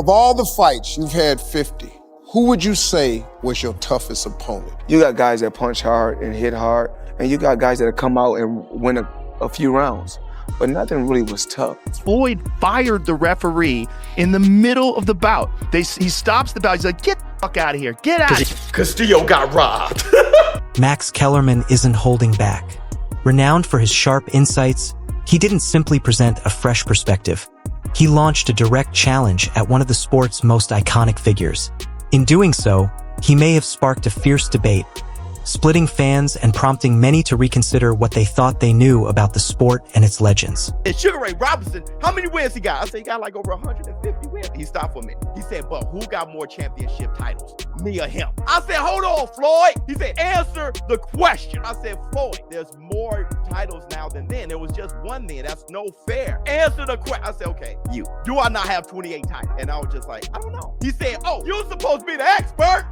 Of all the fights, you've had 50. Who would you say was your toughest opponent? You got guys that punch hard and hit hard, and you got guys that come out and win a few rounds. But nothing really was tough. Floyd fired the referee in the middle of the bout. He stops the bout. He's like, get the fuck out of here. Get out of here. Castillo got robbed. Max Kellerman isn't holding back. Renowned for his sharp insights, he didn't simply present a fresh perspective. He launched a direct challenge at one of the sport's most iconic figures. In doing so, he may have sparked a fierce debate, splitting fans and prompting many to reconsider what they thought they knew about the sport and its legends. And Sugar Ray Robinson, how many wins he got? I said he got like over 150 wins. He stopped for a minute. He said, but who got more championship titles, me or him? I said, hold on, Floyd. He said, answer the question. I said, Floyd, there's more titles now than then. There was just one then. That's no fair. Answer the question. I said, okay, you. Do I not have 28 titles? And I was just like, I don't know. He said, oh, you're supposed to be the expert.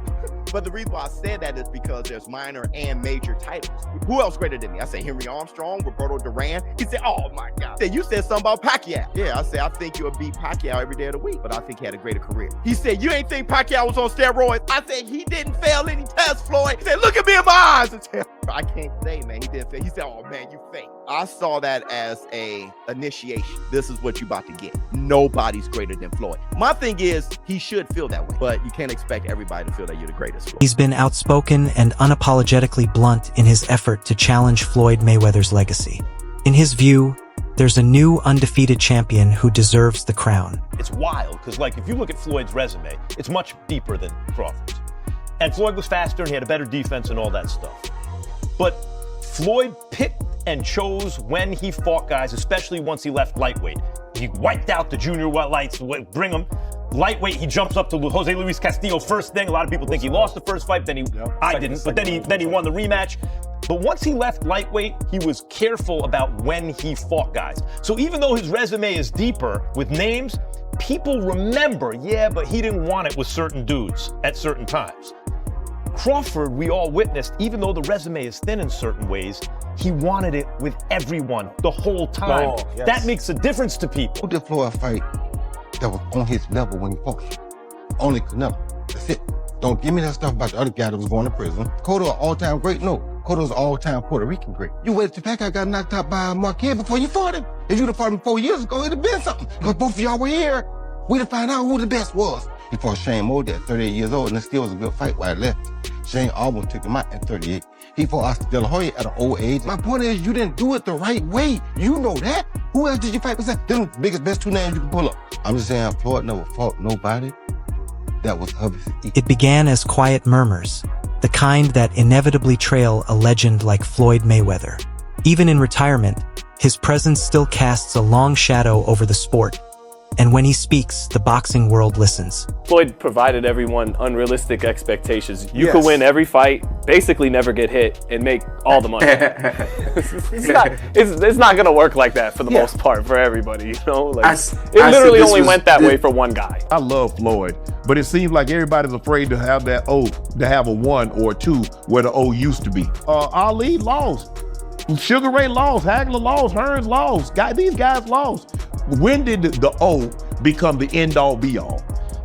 But the reason why I said that is because there's minor and major titles. Who else greater than me? I said Henry Armstrong, Roberto Duran. He said, oh my God. He said, you said something about Pacquiao. Yeah, I said, I think you'll beat Pacquiao every day of the week, but I think he had a greater career. He said, you ain't think Pacquiao was on steroids? I said, he didn't fail any tests, Floyd. He said, look at me in my eyes. I said, I can't say, man, he didn't fail. He said, oh man, you fake. I saw that as a initiation. This is what you about to get. Nobody's greater than Floyd. My thing is, he should feel that way, but you can't expect everybody to feel that you're the greatest. He's been outspoken and unapologetically blunt in his effort to challenge Floyd Mayweather's legacy. In his view, there's a new undefeated champion who deserves the crown. It's wild, because like if you look at Floyd's resume, it's much deeper than Crawford's. And Floyd was faster and he had a better defense and all that stuff. But Floyd picked and chose when he fought guys, especially once he left lightweight. He wiped out the junior lights, bring him. Lightweight, he jumps up to Jose Luis Castillo first thing. A lot of people think he lost the first fight, I didn't, but then he won the rematch. But once he left lightweight, he was careful about when he fought guys. So even though his resume is deeper with names, people remember, yeah, but he didn't want it with certain dudes at certain times. Crawford, we all witnessed, even though the resume is thin in certain ways, he wanted it with everyone the whole time. Oh, yes. That makes a difference to people. Who did Floyd fight that was on his level when he fought? Only Canelo. That's it. Don't give me that stuff about the other guy that was going to prison. Cotto, an all-time great? No. Cotto's an all-time Puerto Rican great. You waited till Pacquiao got knocked out by Marquez before you fought him. If you'd have fought him 4 years ago, it'd have been something. Because both of y'all were here. We'd have found out who the best was. He fought Shane Mosley at 38 years old, and it still was a good fight while he left. Shane almost took him out at 38. He fought Oscar De La Hoya at an old age. My point is, you didn't do it the right way. You know that. Who else did you fight besides? They're the biggest, best two names you can pull up. I'm just saying, Floyd never fought nobody that was of his equal. It began as quiet murmurs, the kind that inevitably trail a legend like Floyd Mayweather. Even in retirement, his presence still casts a long shadow over the sport. And when he speaks, the boxing world listens. Floyd provided everyone unrealistic expectations. You could win every fight, basically never get hit, and make all the money. it's not going to work like that for the most part for everybody, you know? Like, it literally only went that way for one guy. I love Floyd, but it seems like everybody's afraid to have that O, to have a 1 or a 2 where the O used to be. Ali lost. Sugar Ray lost. Hagler lost. Hearns lost. These guys lost. When did the O become the end-all, be-all?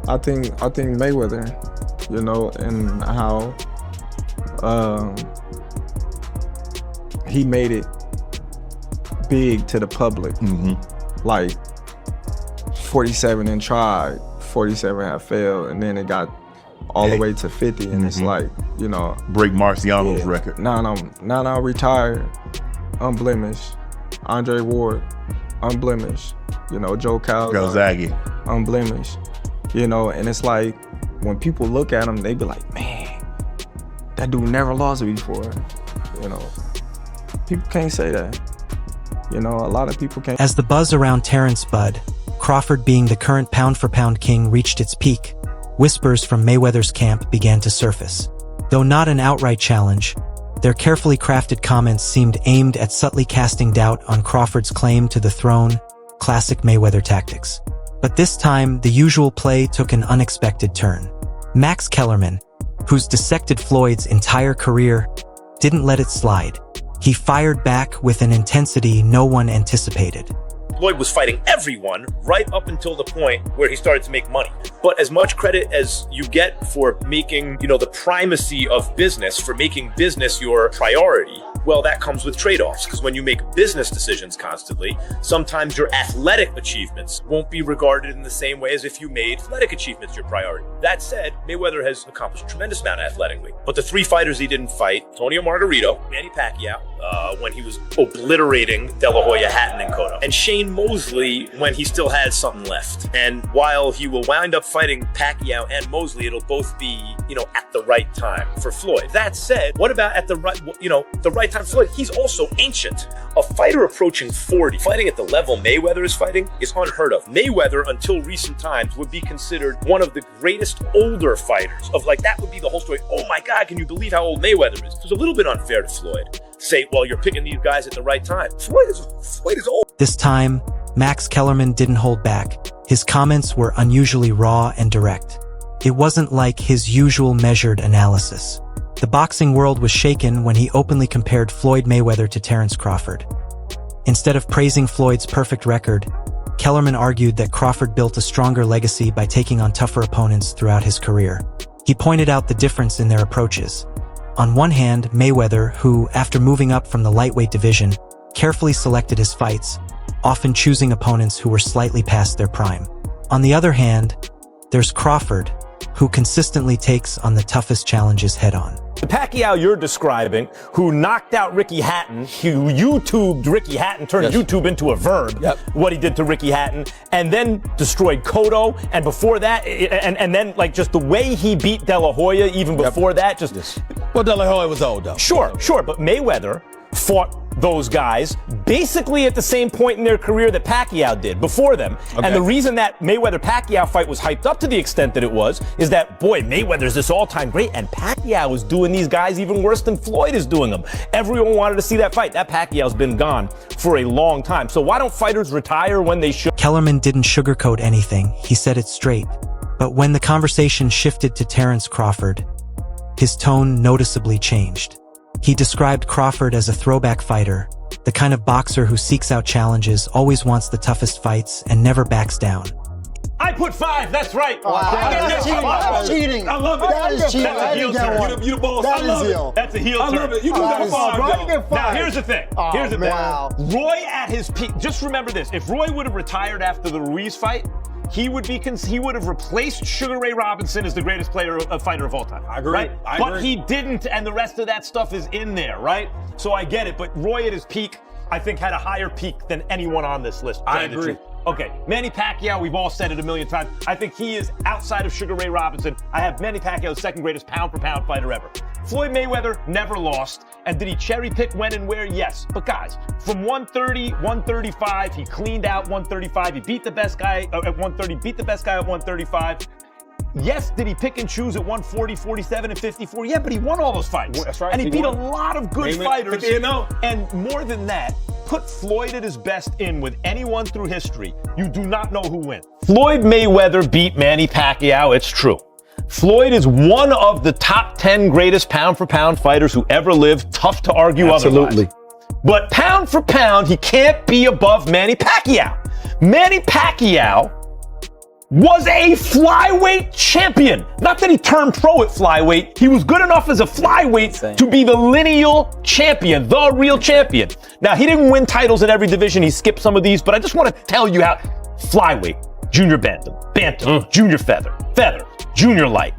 I think Mayweather, you know, and how he made it big to the public. Mm-hmm. Like 47 and tried, 47 have failed, and then it got all the way to 50, and it's like, you know, break Marciano's record. Now retired, unblemished. Andre Ward, unblemished. You know, Joe Calzaghe, unblemished. You know, and it's like when people look at him, they be like, man, that dude never lost before. You know, people can't say that. You know, a lot of people can't. As the buzz around Terence Bud, Crawford being the current pound-for-pound king, reached its peak, whispers from Mayweather's camp began to surface. Though not an outright challenge, their carefully crafted comments seemed aimed at subtly casting doubt on Crawford's claim to the throne, classic Mayweather tactics. But this time, the usual play took an unexpected turn. Max Kellerman, who's dissected Floyd's entire career, didn't let it slide. He fired back with an intensity no one anticipated. Floyd was fighting everyone right up until the point where he started to make money. But as much credit as you get for making, the primacy of business, for making business your priority, well, that comes with trade-offs, because when you make business decisions constantly, sometimes your athletic achievements won't be regarded in the same way as if you made athletic achievements your priority. That said, Mayweather has accomplished a tremendous amount athletically. But the 3 fighters he didn't fight, Antonio Margarito, Manny Pacquiao, when he was obliterating De La Hoya, Hatton, and Cotto, and Shane Mosley when he still had something left. And while he will wind up fighting Pacquiao and Mosley, it'll both be, at the right time for Floyd. That said, what about at the right time for Floyd? He's also ancient. A fighter approaching 40, fighting at the level Mayweather is fighting, is unheard of. Mayweather, until recent times, would be considered one of the greatest older fighters that would be the whole story. Oh my God, can you believe how old Mayweather is? It's a little bit unfair to Floyd. Say, well, you're picking these guys at the right time. Floyd is old. This time, Max Kellerman didn't hold back. His comments were unusually raw and direct. It wasn't like his usual measured analysis. The boxing world was shaken when he openly compared Floyd Mayweather to Terence Crawford. Instead of praising Floyd's perfect record, Kellerman argued that Crawford built a stronger legacy by taking on tougher opponents throughout his career. He pointed out the difference in their approaches. On one hand, Mayweather, who, after moving up from the lightweight division, carefully selected his fights, often choosing opponents who were slightly past their prime. On the other hand, there's Crawford, who consistently takes on the toughest challenges head-on. The Pacquiao you're describing, who knocked out Ricky Hatton, who YouTubed Ricky Hatton, turned YouTube into a verb, what he did to Ricky Hatton, and then destroyed Cotto, and before that, and then just the way he beat De La Hoya even before that, Well, De La Hoya was old, though. Sure, but Mayweather fought those guys basically at the same point in their career that Pacquiao did before them. Okay. And the reason that Mayweather-Pacquiao fight was hyped up to the extent that it was is that, boy, Mayweather's this all-time great, and Pacquiao is doing these guys even worse than Floyd is doing them. Everyone wanted to see that fight. That Pacquiao's been gone for a long time. So why don't fighters retire when they should? Kellerman didn't sugarcoat anything. He said it straight. But when the conversation shifted to Terence Crawford, his tone noticeably changed. He described Crawford as a throwback fighter, the kind of boxer who seeks out challenges, always wants the toughest fights, and never backs down. I put 5, that's right. Wow. That's cheating. I love it. That is cheating. That's a heel turn. You the boss. I love it. That's a heel turn. I love it. You do that 5. Now, here's the thing. Wow. Roy at his peak, just remember this. If Roy would have retired after the Ruiz fight, he would have replaced Sugar Ray Robinson as the greatest fighter of all time. I agree. Right? But he didn't, and the rest of that stuff is in there, right? So I get it, but Roy at his peak, I think, had a higher peak than anyone on this list. I agree. Okay, Manny Pacquiao, we've all said it a million times. I think he is, outside of Sugar Ray Robinson, I have Manny Pacquiao the second greatest pound-for-pound fighter ever. Floyd Mayweather never lost. And did he cherry pick when and where? Yes. But guys, from 130, 135, he cleaned out 135. He beat the best guy at 130, beat the best guy at 135. Yes, did he pick and choose at 140, 47, and 54? Yeah, but he won all those fights. That's right. And he beat a lot of good fighters. 50-0. And more than that, put Floyd at his best in with anyone through history. You do not know who wins. Floyd Mayweather beat Manny Pacquiao, it's true. Floyd is one of the top 10 greatest pound-for-pound fighters who ever lived. Tough to argue otherwise. But pound for pound, he can't be above Manny Pacquiao. Manny Pacquiao was a flyweight champion. Not that he turned pro at flyweight. He was good enough as a flyweight to be the lineal champion, the real champion. Now, he didn't win titles in every division. He skipped some of these, but I just want to tell you how flyweight, junior bantam, junior feather, junior light,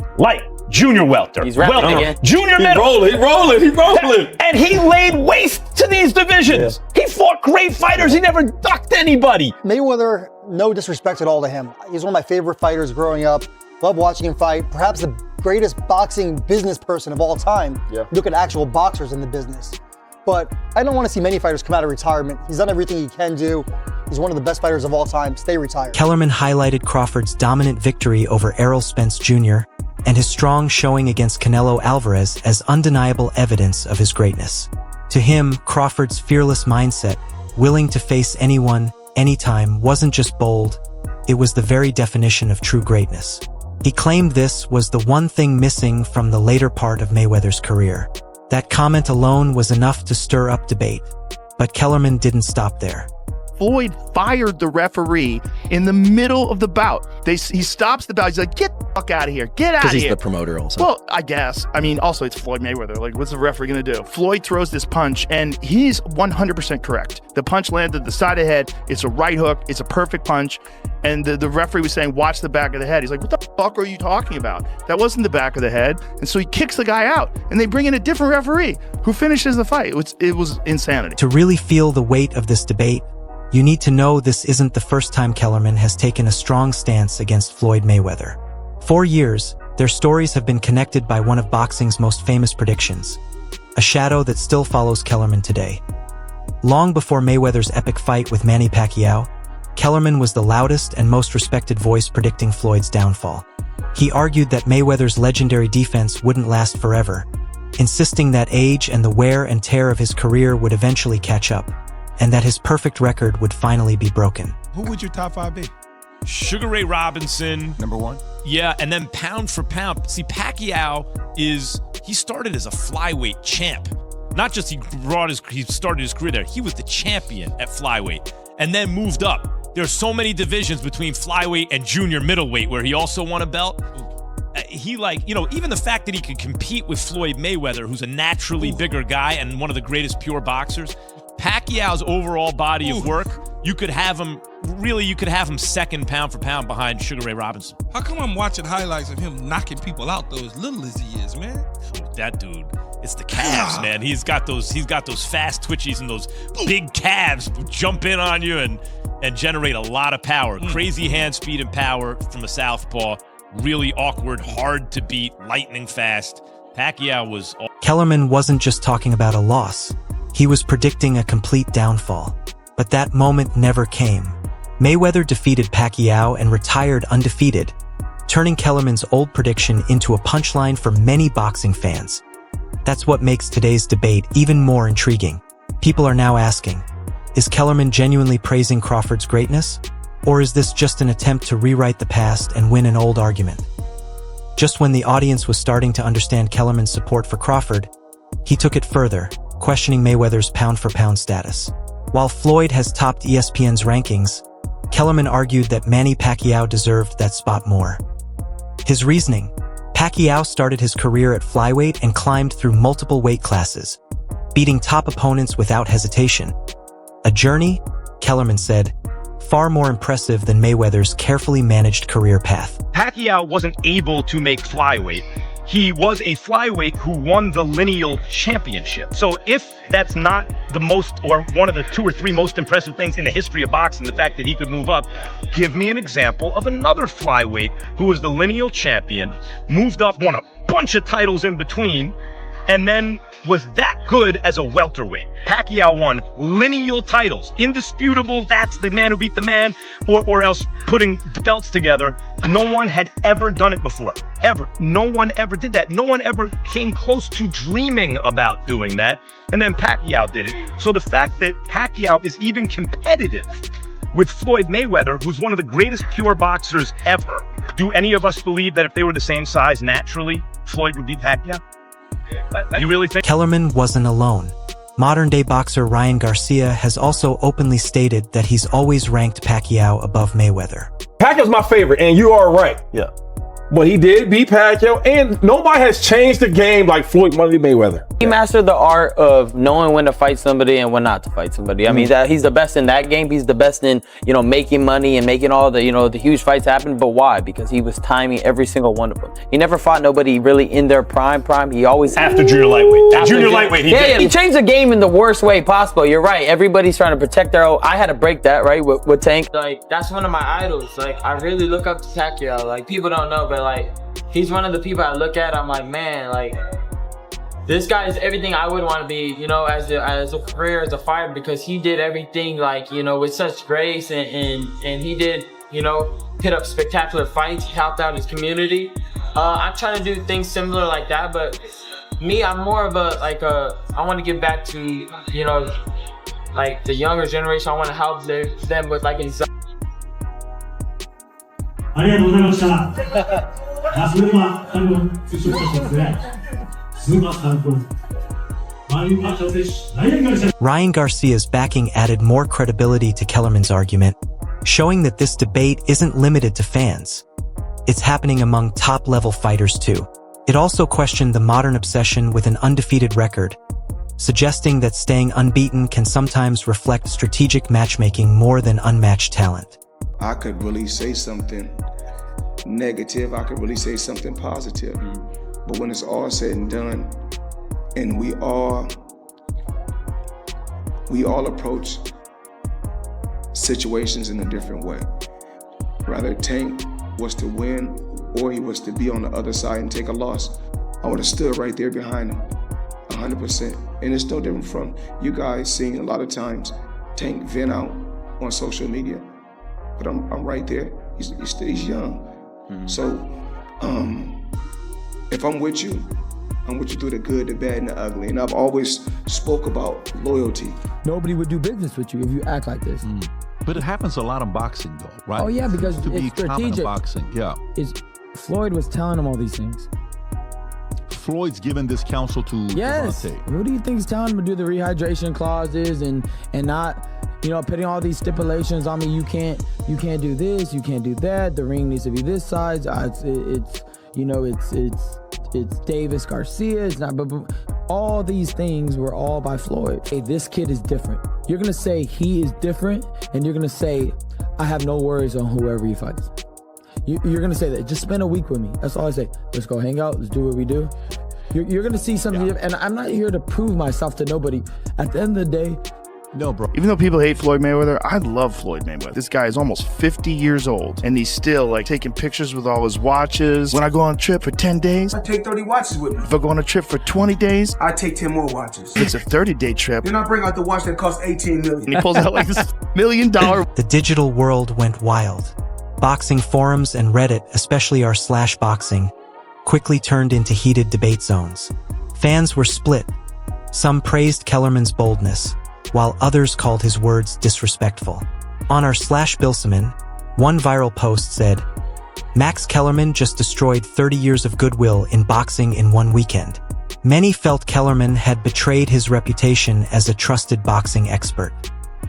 junior welter, He's rapping again. Junior middle. He rolling. And he laid waste to these divisions. Yeah. He fought great fighters. He never ducked anybody. Mayweather, no disrespect at all to him. He's one of my favorite fighters growing up. Love watching him fight. Perhaps the greatest boxing business person of all time. Yeah. Look at actual boxers in the business. But I don't want to see many fighters come out of retirement. He's done everything he can do. He's one of the best fighters of all time. Stay retired. Kellerman highlighted Crawford's dominant victory over Errol Spence Jr. and his strong showing against Canelo Alvarez as undeniable evidence of his greatness. To him, Crawford's fearless mindset, willing to face anyone, anytime, wasn't just bold, it was the very definition of true greatness. He claimed this was the one thing missing from the later part of Mayweather's career. That comment alone was enough to stir up debate. But Kellerman didn't stop there. Floyd fired the referee in the middle of the bout. He stops the bout. He's like, get the fuck out of here. Get out of here. Because he's the promoter also. Well, I guess. I mean, also it's Floyd Mayweather. Like, what's the referee going to do? Floyd throws this punch, and he's 100% correct. The punch landed the side of the head. It's a right hook. It's a perfect punch. And the referee was saying, watch the back of the head. He's like, what the fuck are you talking about? That wasn't the back of the head. And so he kicks the guy out, and they bring in a different referee who finishes the fight. It was insanity. To really feel the weight of this debate, you need to know this isn't the first time Kellerman has taken a strong stance against Floyd Mayweather. For years, their stories have been connected by one of boxing's most famous predictions, a shadow that still follows Kellerman today. Long before Mayweather's epic fight with Manny Pacquiao, Kellerman was the loudest and most respected voice predicting Floyd's downfall. He argued that Mayweather's legendary defense wouldn't last forever, insisting that age and the wear and tear of his career would eventually catch up, and that his perfect record would finally be broken. Who would your top 5 be? Sugar Ray Robinson. Number 1? Yeah, and then pound for pound. See, Pacquiao he started as a flyweight champ. Not just he started his career there. He was the champion at flyweight and then moved up. There's so many divisions between flyweight and junior middleweight where he also won a belt. Even the fact that he could compete with Floyd Mayweather, who's a naturally bigger guy and one of the greatest pure boxers, Pacquiao's overall body of work, you could have him second pound for pound behind Sugar Ray Robinson. How come I'm watching highlights of him knocking people out though, as little as he is, man? That dude, it's the calves, man. He's got those fast twitchies and those big calves jump in on you and generate a lot of power. Crazy hand speed and power from a southpaw. Really awkward, hard to beat, lightning fast. Pacquiao was... Kellerman wasn't just talking about a loss. He was predicting a complete downfall. But that moment never came. Mayweather defeated Pacquiao and retired undefeated, turning Kellerman's old prediction into a punchline for many boxing fans. That's what makes today's debate even more intriguing. People are now asking, is Kellerman genuinely praising Crawford's greatness? Or is this just an attempt to rewrite the past and win an old argument? Just when the audience was starting to understand Kellerman's support for Crawford, he took it further, questioning Mayweather's pound-for-pound status. While Floyd has topped ESPN's rankings, Kellerman argued that Manny Pacquiao deserved that spot more. His reasoning: Pacquiao started his career at flyweight and climbed through multiple weight classes, beating top opponents without hesitation. A journey, Kellerman said, far more impressive than Mayweather's carefully managed career path. Pacquiao wasn't able to make flyweight. He was a flyweight who won the lineal championship. So if that's not the most, or one of the 2 or 3 most impressive things in the history of boxing, the fact that he could move up, give me an example of another flyweight who was the lineal champion, moved up, won a bunch of titles in between, and then was that good as a welterweight. Pacquiao won lineal titles, indisputable, that's the man who beat the man, or else putting belts together. No one had ever done it before, ever. No one ever did that. No one ever came close to dreaming about doing that, and then Pacquiao did it. So the fact that Pacquiao is even competitive with Floyd Mayweather, who's one of the greatest pure boxers ever, do any of us believe that if they were the same size naturally, Floyd would beat Pacquiao? You really think? Kellerman wasn't alone. Modern-day boxer Ryan Garcia has also openly stated that he's always ranked Pacquiao above Mayweather. Pacquiao's my favorite, and you are right. Yeah. But he did beat Pacquiao, and nobody has changed the game like Floyd Mayweather. He mastered the art of knowing when to fight somebody and when not to fight somebody. I mean, he's the best in that game. He's the best in, making money and making all the, the huge fights happen. But why? Because he was timing every single one of them. He never fought nobody really in their prime. He always... After junior lightweight. Junior lightweight, he did. He changed the game in the worst way possible. You're right. Everybody's trying to protect their own. I had to break that, right, with Tank. That's one of my idols. I really look up to Pacquiao. People don't know, but he's one of the people I look at. I'm like, man, this guy is everything I would want to be, as a career, as a fighter, because he did everything with such grace and he did, put up spectacular fights, helped out his community. I'm trying to do things similar like that, but me, I'm more of I want to give back to, the younger generation. I want to help them with anxiety. ありがとうございました。それでは最後、優勝したそうですね。スーパースター君。Ryan Garcia's backing added more credibility to Kellerman's argument, showing that this debate isn't limited to fans. It's happening among top-level fighters too. It also questioned the modern obsession with an undefeated record, suggesting that staying unbeaten can sometimes reflect strategic matchmaking more than unmatched talent. I could really say something negative, I could really say something positive. But when it's all said and done, and we all approach situations in a different way. Rather Tank was to win or he was to be on the other side and take a loss, I would have stood right there behind him, 100%. And it's no different from you guys seeing a lot of times Tank vent out on social media, but I'm right there. He's young. So if I'm with you through the good, the bad, and the ugly. And I've always spoke about loyalty. Nobody would do business with you if you act like this. But it happens a lot in boxing, though, right? Oh yeah, because to be it's common in strategic. boxing, yeah. Floyd was telling him all these things. Floyd's given this counsel to Yes. Devontae. Who do you think is telling him to do the rehydration clauses and not, putting all these stipulations on me? You can't do this, you can't do that. The ring needs to be this size. It's Davis Garcia. It's not, but all these things were all by Floyd. Hey, this kid is different. You're gonna say he is different, and you're gonna say, I have no worries on whoever he fights. You're gonna say that. Just spend a week with me. That's all I say. Let's go hang out. Let's do what we do. You're gonna see something, and I'm not here to prove myself to nobody. At the end of the day, no, bro. Even though people hate Floyd Mayweather, I love Floyd Mayweather. This guy is almost 50 years old, and he's still taking pictures with all his watches. When I go on a trip for 10 days, I take 30 watches with me. If I go on a trip for 20 days, I take 10 more watches. If it's a 30-day trip, then I bring out the watch that costs $18 million. And he pulls out this $1 million. The digital world went wild. Boxing forums and Reddit, especially r/boxing, quickly turned into heated debate zones. Fans were split. Some praised Kellerman's boldness, while others called his words disrespectful. On r/Bilseman, one viral post said, Max Kellerman just destroyed 30 years of goodwill in boxing in one weekend. Many felt Kellerman had betrayed his reputation as a trusted boxing expert.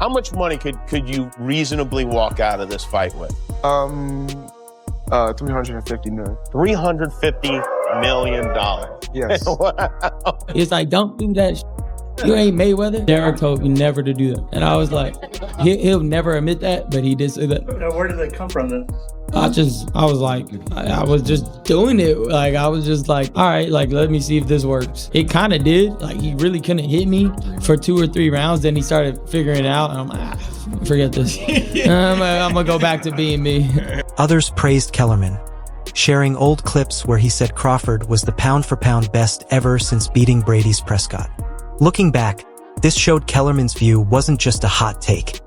How much money could you reasonably walk out of this fight with? 350 million. $350 million. Yes. Wow. it's like, don't do that. You ain't Mayweather. Derek told me never to do that, and I was like, he'll never admit that, but he did say that. Where did it come from then? I was just doing it. I was just like, all right, let me see if this works. It kind of did. He really couldn't hit me for 2 or 3 rounds. Then he started figuring it out, and I'm like, forget this. I'm gonna go back to being me. Others praised Kellerman, sharing old clips where he said Crawford was the pound-for-pound best ever since beating Brady's Prescott. Looking back, this showed Kellerman's view wasn't just a hot take.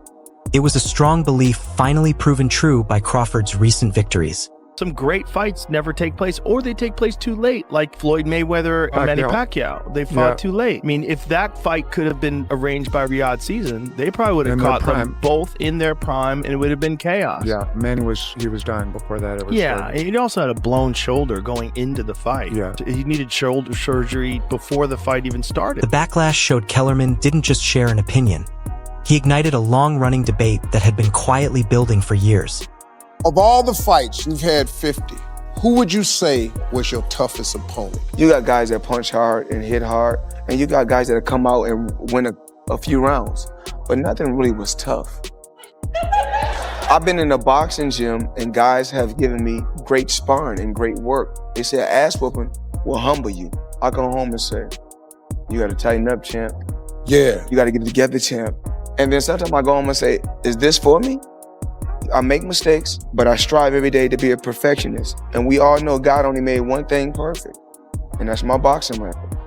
It was a strong belief finally proven true by Crawford's recent victories. Some great fights never take place, or they take place too late, like Floyd Mayweather and Manny Pacquiao. They fought too late. I mean, if that fight could have been arranged by Riyadh Season, they probably would have caught them both in their prime, and it would have been chaos. Yeah, Manny was done before that. It was and he also had a blown shoulder going into the fight. Yeah. He needed shoulder surgery before the fight even started. The backlash showed Kellerman didn't just share an opinion. He ignited a long-running debate that had been quietly building for years. Of all the fights, you've had 50. Who would you say was your toughest opponent? You got guys that punch hard and hit hard, and you got guys that come out and win a few rounds, but nothing really was tough. I've been in a boxing gym, and guys have given me great sparring and great work. They say ass whooping will humble you. I go home and say, you gotta tighten up, champ. Yeah. You gotta get it together, champ. And then sometimes I go home and say, is this for me? I make mistakes, but I strive every day to be a perfectionist. And we all know God only made one thing perfect, and that's my boxing record.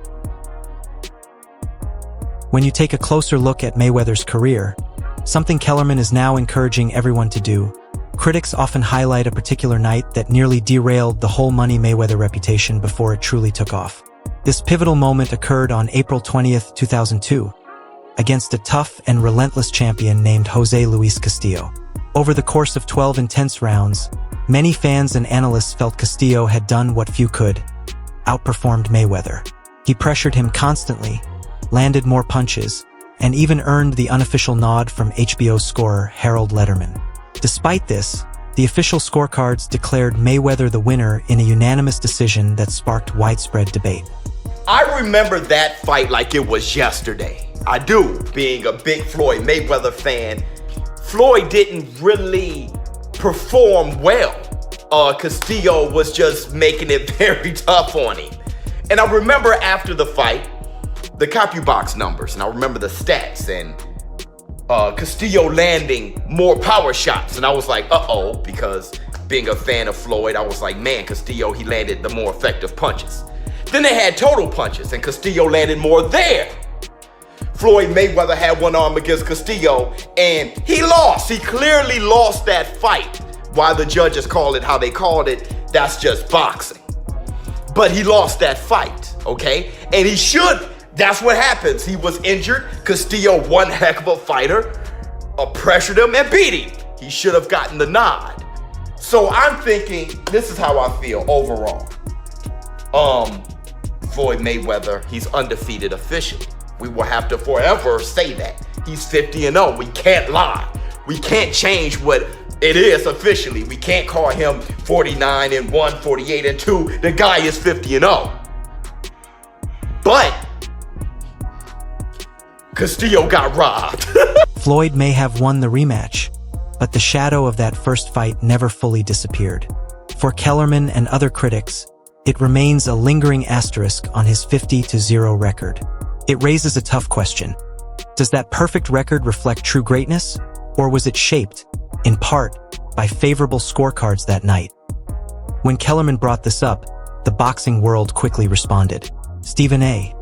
When you take a closer look at Mayweather's career, something Kellerman is now encouraging everyone to do, critics often highlight a particular night that nearly derailed the whole Money Mayweather reputation before it truly took off. This pivotal moment occurred on April 20th, 2002, against a tough and relentless champion named Jose Luis Castillo. Over the course of 12 intense rounds, many fans and analysts felt Castillo had done what few could, outperformed Mayweather. He pressured him constantly, landed more punches, and even earned the unofficial nod from HBO scorer Harold Letterman. Despite this, the official scorecards declared Mayweather the winner in a unanimous decision that sparked widespread debate. I remember that fight like it was yesterday. I do, being a big Floyd Mayweather fan. Floyd didn't really perform well. Castillo was just making it very tough on him. And I remember after the fight, the CompuBox numbers, and I remember the stats, and Castillo landing more power shots. And I was like, uh-oh, because being a fan of Floyd, I was like, man, Castillo, he landed the more effective punches. Then they had total punches, and Castillo landed more there. Floyd Mayweather had one arm against Castillo, and he lost. He clearly lost that fight. Why the judges call it how they called it, that's just boxing. But he lost that fight, okay? And he should. That's what happens. He was injured. Castillo, one heck of a fighter, pressured him and beat him. He should have gotten the nod. So I'm thinking, this is how I feel overall. Floyd Mayweather, he's undefeated officially. We will have to forever say that. He's 50-0. We can't lie. We can't change what it is officially. We can't call him 49-1, 48-2. The guy is 50-0. But Castillo got robbed. Floyd may have won the rematch, but the shadow of that first fight never fully disappeared. For Kellerman and other critics, it remains a lingering asterisk on his 50-0 record. It raises a tough question. Does that perfect record reflect true greatness, or was it shaped, in part, by favorable scorecards that night? When Kellerman brought this up, the boxing world quickly responded. Stephen A.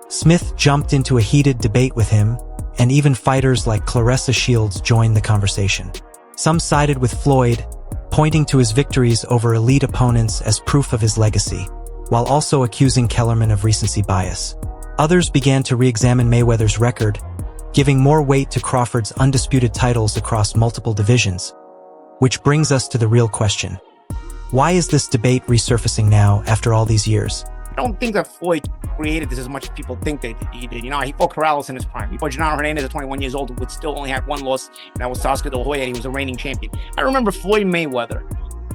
Smith jumped into a heated debate with him, and even fighters like Claressa Shields joined the conversation. Some sided with Floyd, pointing to his victories over elite opponents as proof of his legacy, while also accusing Kellerman of recency bias. Others began to re-examine Mayweather's record, giving more weight to Crawford's undisputed titles across multiple divisions. Which brings us to the real question. Why is this debate resurfacing now after all these years? I don't think that Floyd created this as much as people think that he did. You know, he fought Corrales in his prime. He fought Genaro Hernandez at 21 years old, who would still only have one loss, and that was to Oscar De La Hoya, and he was a reigning champion. I remember Floyd Mayweather,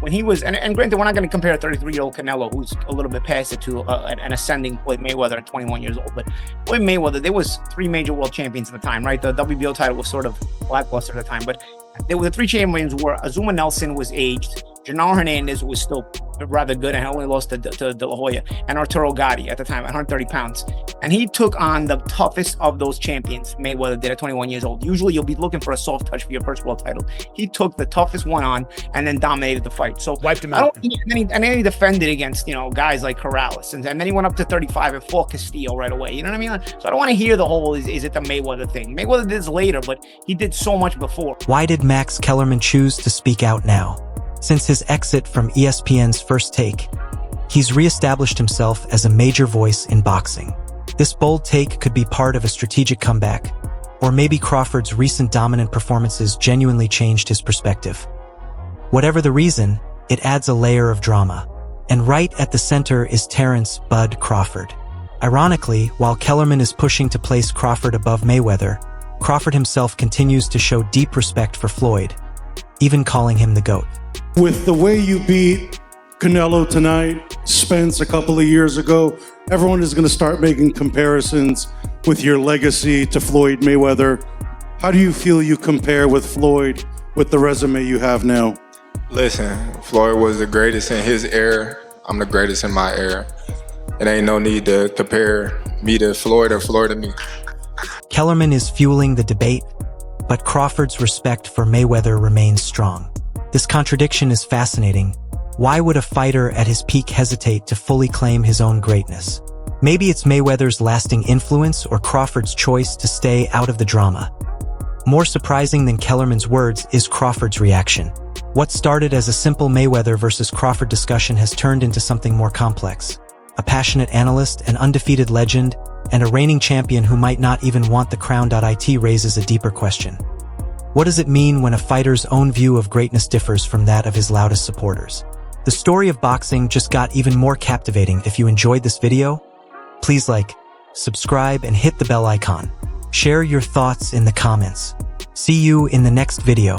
when he was, and granted, we're not going to compare a 33-year-old Canelo, who's a little bit past it, to an ascending Floyd Mayweather at 21 years old. But Floyd Mayweather, there was 3 major world champions at the time, right? The WBO title was sort of lackluster at the time, but there were the 3 champions were Azuma Nelson was aged, Genaro Hernandez was still rather good and only lost to De La Hoya, and Arturo Gatti at the time at 130 pounds. And he took on the toughest of those champions Mayweather did at 21 years old. Usually you'll be looking for a soft touch for your first world title. He took the toughest one on and then dominated the fight. So wiped him out. And then he defended against, you know, guys like Corrales. And then he went up to 35 and fought Castillo right away. You know what I mean? So I don't want to hear the whole, is it the Mayweather thing? Mayweather did this later, but he did so much before. Why did Max Kellerman choose to speak out now? Since his exit from ESPN's First Take, he's reestablished himself as a major voice in boxing. This bold take could be part of a strategic comeback, or maybe Crawford's recent dominant performances genuinely changed his perspective. Whatever the reason, it adds a layer of drama. And right at the center is Terence "Bud" Crawford. Ironically, while Kellerman is pushing to place Crawford above Mayweather, Crawford himself continues to show deep respect for Floyd, even calling him the GOAT. With the way you beat Canelo tonight, Spence a couple of years ago, everyone is going to start making comparisons with your legacy to Floyd Mayweather. How do you feel you compare with Floyd with the resume you have now? Listen, Floyd was the greatest in his era. I'm the greatest in my era. It ain't no need to compare me to Floyd or Floyd to me. Kellerman is fueling the debate, but Crawford's respect for Mayweather remains strong. This contradiction is fascinating. Why would a fighter at his peak hesitate to fully claim his own greatness? Maybe it's Mayweather's lasting influence or Crawford's choice to stay out of the drama. More surprising than Kellerman's words is Crawford's reaction. What started as a simple Mayweather versus Crawford discussion has turned into something more complex. A passionate analyst, an undefeated legend, and a reigning champion who might not even want the crown. It raises a deeper question. What does it mean when a fighter's own view of greatness differs from that of his loudest supporters? The story of boxing just got even more captivating. If you enjoyed this video, please like, subscribe, and hit the bell icon. Share your thoughts in the comments. See you in the next video.